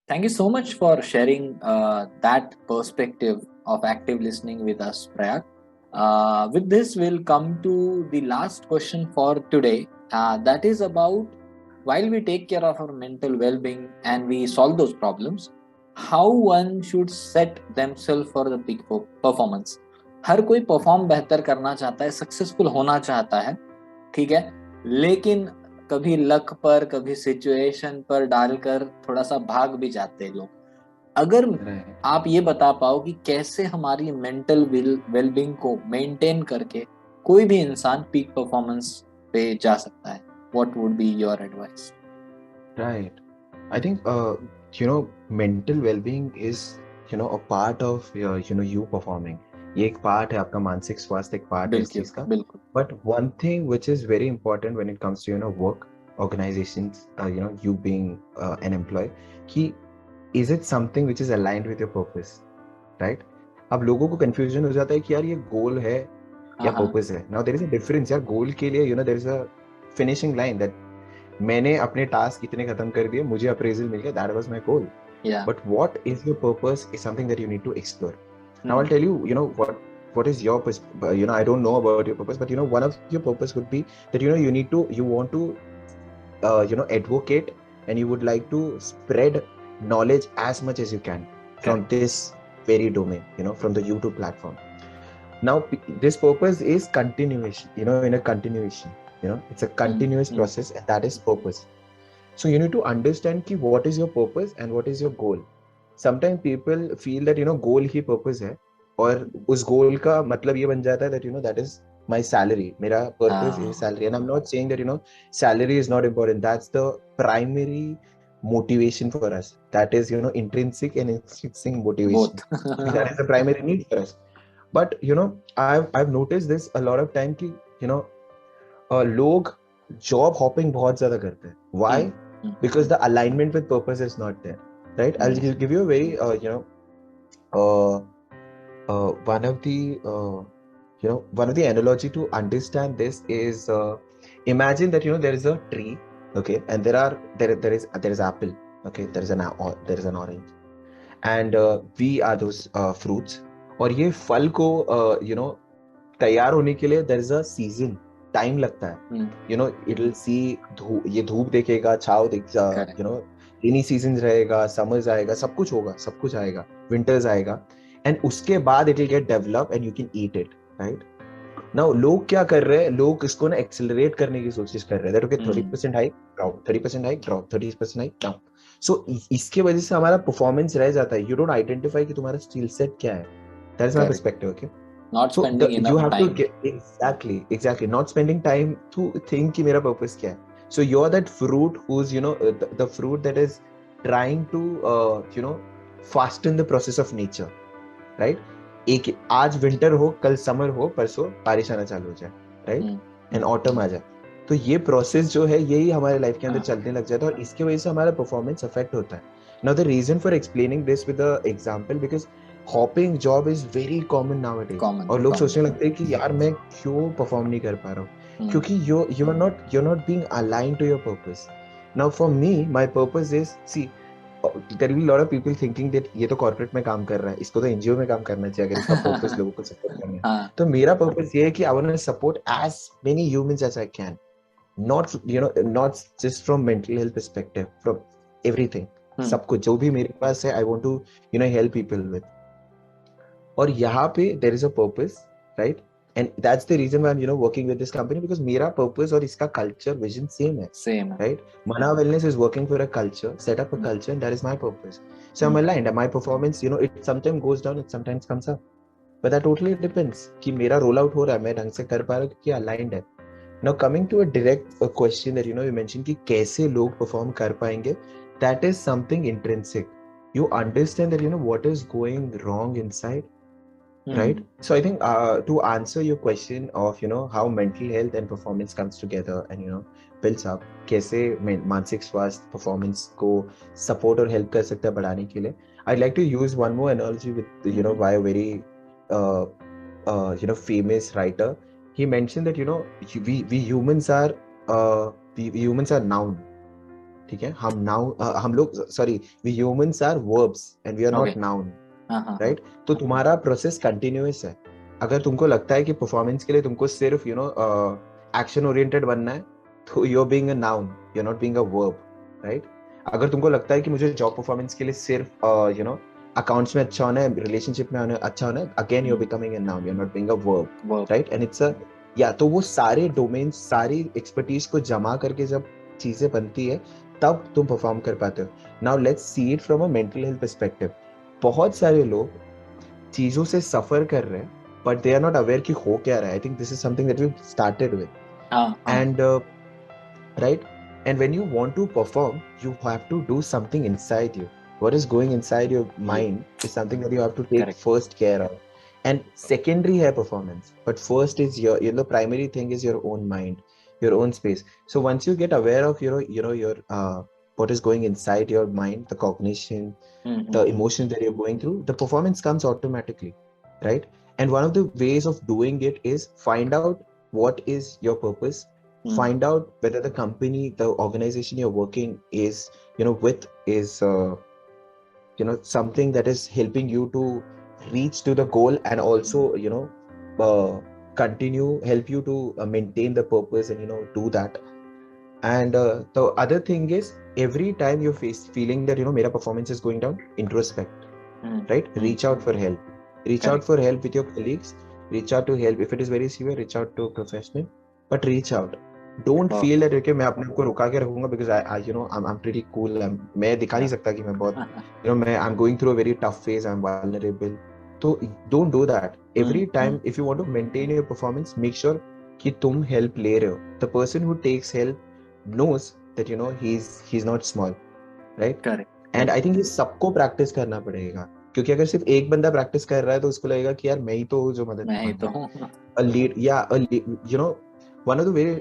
Thank you so much for sharing that perspective of active listening with us, Prayag. With this, we'll come to the last question for today. That is about, while we take care of our mental well being and we solve those problems, how one should set themselves for the peak performance. हर कोई perform बेहतर करना चाहता है, successful होना चाहता है, ठीक है, लेकिन कभी लक पर, कभी सिचुएशन पर डालकर थोड़ा सा भाग भी जाते हैं लोग. अगर आप ये बता पाओ कि कैसे हमारी मेंटल वेलबींग को मेंटेन करके कोई भी इंसान पीक परफॉर्मेंस पे जा सकता है, what would be your advice? Right. I think mental well-being is a part of you performing. ये एक part है आपका मानसिक स्वास्थ्य, एक part है इस चीज का. बिल्कुल. But one thing which is very important when it comes to work, organizations, you being an employee, कि is it something which is aligned with your purpose, right? अब लोगों को confusion हो जाता है कि यार ये goal है या purpose है. Now there is a difference यार. goal के लिए there is a finishing line that मैंने अपने टास्क इतने खत्म कर दिए, मुझे अप्रेजल मिल गया, that was my goal. But what is your purpose is something that you need to explore. Now I will tell you what is your I don't know about your purpose, but one of your purpose would be that you want to advocate, and you would like to spread knowledge as much as you can from this very domain, from the YouTube platform. Now this purpose is continuation, in a continuation, it's a continuous process, and that is purpose. So you need to understand ki what is your purpose and what is your goal. Sometimes people feel that goal he purpose है, और उस goal का मतलब ये बन जाता है that that is my salary, मेरा purpose is salary. And I'm not saying that salary is not important. That's the primary motivation for us. That is intrinsic and extrinsic motivation. That is the primary need for us. But I've noticed this a lot of time कि लोग job hopping बहुत ज्यादा करते हैं. Why? Because the alignment with purpose is not there, right? I'll give you a very one of the analogy to understand this is, imagine that there is a tree, okay, and there is apple, okay, there is an orange, and we are those fruits. और ये फल को तैयार होने के लिए there is a season, time लगता है. इट विल सी, ये धूप देखेगा, छाव देखेगा, रेनी सीजन रहेगा, समर्स आएगा, सब कुछ होगा, सब कुछ आएगा, विंटर्स आएगा, एंड उसके बाद it will get develop and you can eat it, right? Now लोग क्या कर रहे हैं, लोग इसको ना एक्सेलरेट करने की कोशिश कर रहे हैं. Okay, 30% hike drop, 30% hike drop, 30% hike down. So इसके वजह से हमारा परफॉर्मेंस रह जाता है. यू डोंट आइडेंटिफाई कि तुम्हारा स्किल सेट क्या है. That is my perspective. Okay, not spending enough you have time. to get, exactly not spending time to think कि मेरा purpose क्या है. So you're that fruit who's the fruit that is trying to fasten the process of nature, right? एक आज winter हो, कल summer हो, परसों बारिश आना चालू हो जाए, राइट, एंड ऑटम आ जाए. तो ये प्रोसेस जो है यही हमारे लाइफ के अंदर चलने लग जाता है, और इसके वजह से हमारा परफॉर्मेंस अफेक्ट होता है. Now the reason for explaining this with a example, because hopping job is very common nowadays, और लोग सोचने लगते हैं कि यार मैं क्यों परफॉर्म नहीं कर पा रहा हूँ, क्योंकि you're not being aligned to your purpose. Now for me, my purpose is, see, there will be a lot of people thinking that ये तो कॉर्पोरेट में काम कर रहा है, इसको तो एनजीओ में काम करना चाहिए अगर इसका पर्पस लोगों को सपोर्ट करना है. तो मेरा पर्पस ये है कि I want to support as many humans as I can, not just from mental health perspective, from everything, सब कुछ जो भी मेरे पास है, I want to help people with. और यहाँ पे there is a purpose, right? And that's the reason why I'm working with this company, because मेरा purpose और इसका culture vision same है, right? Manah Wellness is working for a culture, set up a culture, and that is my purpose. So I'm aligned, and my performance it sometimes goes down, it sometimes comes up, but that totally depends कि मेरा roll out हो रहा है, मैं ढंग से कर पा रहा हूँ क्योंकि aligned है. Now coming to a direct question that you mentioned कि कैसे लोग perform कर पाएंगे, that is something intrinsic. You understand that what is going wrong inside, right? So I think to answer your question of how mental health and performance comes together and builds up, कैसे मानसिक स्वास्थ्य performance को support और help कर सकता है बढ़ाने के लिए, I'd like to use one more analogy with by a very famous writer. He mentioned that we humans are noun, ठीक है, हम नाउन, हम लोग, sorry, we humans are verbs and we are okay. Not noun, हाँ हाँ हाँ. Right? तो तुम्हारा प्रोसेस कंटिन्यूअस है. अगर तुमको लगता है कि परफॉर्मेंस के लिए तुमको सिर्फ एक्शन ओरिएंटेड बनना है, तो you are being a noun, you are not being a verb, right? अगर तुमको लगता है कि मुझे जॉब परफॉर्मेंस के लिए सिर्फ अकाउंट्स में अच्छा होना है, रिलेशनशिप में अच्छा होना है, again you are becoming a noun, you are not being a verb, Verb. Right? And it's a, या तो वो सारे डोमेन, सारी एक्सपर्टीज को जमा करके जब चीजें बनती है, तब तुम परफॉर्म कर पाते हो. Now let's see it from a mental health perspective. बहुत सारे लोग चीजों से सफर कर रहे हैं, but they are not aware कि हो क्या रहा है. I think this is something that we started with. हाँ हाँ. And right, and when you want to perform, you have to do something inside you. What is going inside your Yeah. mind is something that you have to take Correct. first care of. And secondary है performance, but first is your, primary thing is your own mind, your own space. So once you get aware of your what is going inside your mind, the cognition, the Mm-hmm. emotion that you're going through, the performance comes automatically, right? And one of the ways of doing it is find out what is your purpose. Find out whether the company, the organization you're working is, with, is something that is helping you to reach to the goal, and also continue, help you to maintain the purpose, and do that. And the other thing is, every time you're feeling that mera performance is going down, introspect, right? Reach out for help. Reach out Correct. for help with your colleagues. Reach out to help. If it is very severe, reach out to a professional. But reach out. Don't Oh. feel that okay, मैं अपने को रुका के रखूंगा because I'm pretty cool. मैं दिखा नहीं सकता कि मैं बहुत I'm going through a very tough phase. I'm vulnerable. So don't do that. Every time, if you want to maintain your performance, make sure कि तुम help ले रहे हो. The person who takes help knows that he's not small, right? Correct. And I think ये सबको practice करना पड़ेगा, क्योंकि अगर सिर्फ एक बंदा प्रैक्टिस कर रहा है तो उसको लगेगा कि यार मैं ही तो हूँ जो मदद मैं ही मांग तो रहा हूँ. है. A lead, yeah, one of the very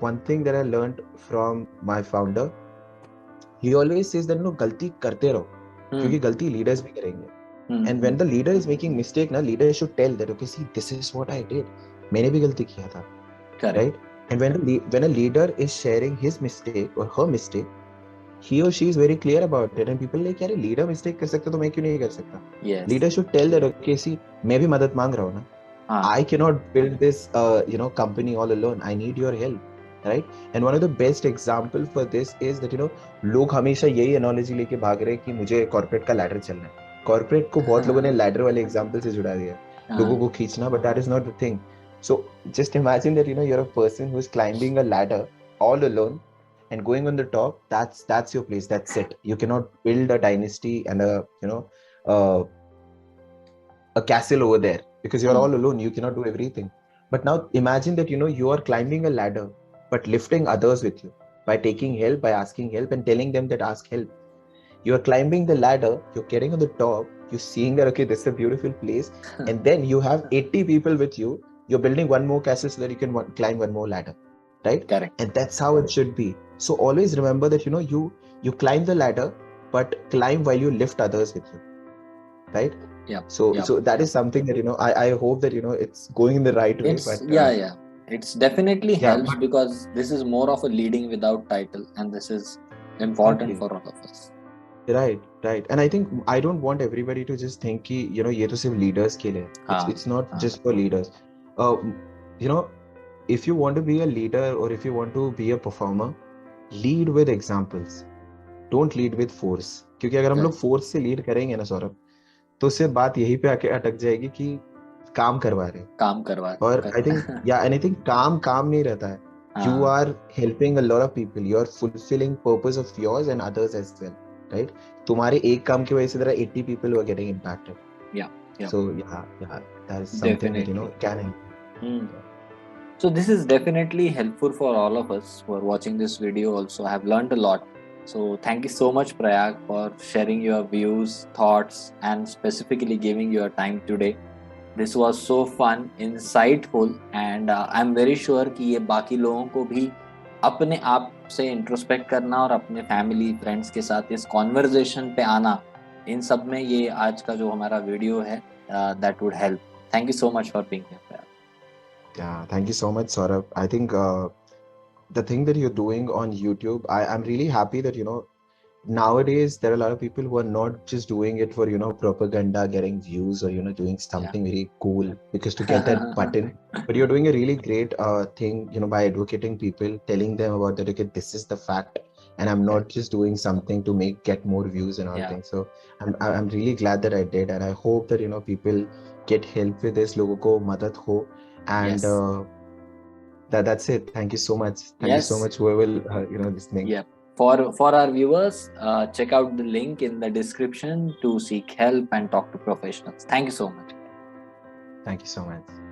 one thing that I learned from my founder, he always says that गलती करते रहो, क्योंकि गलती लीडर्स भी करेंगे. And when the leader is making mistake, na, leader should tell that okay, see, this is what I did. मैंने भी गलती किया था, Correct. right? And when a leader is sharing his mistake or her mistake, he or she is very clear about it, and people like, यार leader mistake कर सकता तो मैं क्यों नहीं कर सकता? Yes. Leader should tell that okay, see, मैं भी मदद मांग रहा हूँ ना. I cannot build this company all alone. I need your help, right? And one of the best example for this is that लोग हमेशा यही analogy लेके भाग रहे हैं कि मुझे corporate का ladder चलना है. Corporate को बहुत लोगों ने ladder वाले example से जुड़ा दिया है, लोगों को खींचना, but that is not the thing. So just imagine that you're a person who's climbing a ladder all alone and going on the top. That's your place. That's it. You cannot build a dynasty and a castle over there because you're all alone. You cannot do everything. But now imagine that you are climbing a ladder but lifting others with you by taking help, by asking help, and telling them that ask help. You are climbing the ladder, you're getting on the top, you're seeing that okay, this is a beautiful place, and then you have 80 people with you. You're building one more castle so that you can climb one more ladder, right? Correct. And that's how it should be. So always remember that you climb the ladder, but climb while you lift others with you, right? Yeah. So that is something that I hope that it's going in the right way. It's But yeah. It's definitely helps but because this is more of a leading without title, and this is important exactly. for all of us. Right. And I think I don't want everybody to just think कि ये तो सिर्फ leaders के लिए. It's not just for leaders. You know, if you want to be a leader or if you want to be a performer, lead with examples. Don't lead with force. क्योंकि अगर हम लोग force से lead करेंगे ना सौरभ, तो सिर्फ बात यहीं पे आके अटक जाएगी कि काम करवा रहे. और I think काम नहीं रहता है. You are helping a lot of people. You are fulfilling purpose of yours and others as well, right? तुम्हारे एक काम की वजह से there are 80 people who are getting impacted. Yeah. So that is something that can help. So this is definitely helpful for all of us who are watching this video. Also, I have learned a lot. So thank you so much, Prayag, for sharing your views, thoughts, and specifically giving your time today. This was so fun, insightful, and I'm very sure कि ये बाकी लोगों को भी अपने आप से introspect करना और अपने फैमिली फ्रेंड्स के साथ इस कॉन्वर्जेशन पे आना, इन सब में ये आज का जो हमारा वीडियो है that would help. Thank you so much for being here, Prayag. Yeah, thank you so much, Saurabh. I think the thing that you're doing on YouTube, I'm really happy that, nowadays there are a lot of people who are not just doing it for, propaganda, getting views, or, doing Yeah. something very cool because to get that button. But you're doing a really great thing, by advocating people, telling them about that, okay, this is the fact. And I'm not just doing something to get more views and all Yeah. things. So I'm really glad that I did. And I hope that, people get help with this, logo ko madad ho. And Yes. that's it. Thank you so much. Thank you so Yes. much, whoever, listening. Yeah. For our viewers, check out the link in the description to seek help and talk to professionals. Thank you so much. Thank you so much.